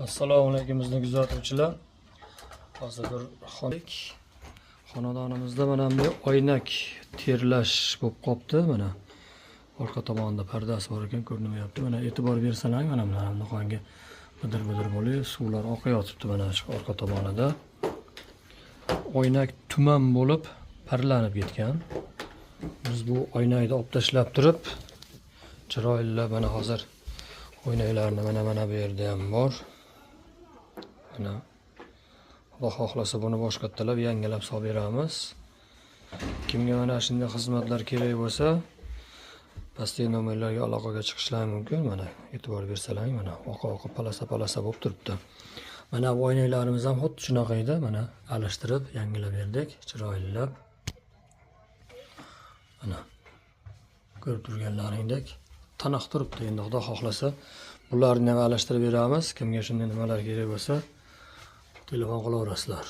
Assalomu alaykum bizni kuzatuvchilar. Hozir bir xonadonimizda mana bunday oynak terlash bo'lib qopti. Mana orqa tomonda pardasi bor ekan, ko'rinmayapti. Mana e'tibor bersalar, mana bunaqangi bidir-bidir bo'lib suvlar oqayotibdi mana shu orqa tomonida. Oynak tuman bo'lib parlanib ketgan. Biz bu oynakni olib tashlab turib, chiroyli mana hozir oynaklarni mana bu yerda ham bor. Mana Xudo xohlasa buni boshqattalab yangilab solib beramiz. Kimga mana shunday xizmatlar kerak bo'lsa, pastdagi nomerlarga aloqaga chiqishlari mumkin. Mana e'tibor bersalar, mana oqa palasa bo'lib turibdi. Mana bu oynaklarimiz ham xuddi shunaqa edi. Mana alishtirib yangilab berdik, chiroylilab. Mana ko'rib turganlaringdek taniq turibdi. Endi Xudo xohlasa bularni ham alishtirib beramiz. Kimga shunday nimalar kerak bo'lsa telefon qilaverasizlar.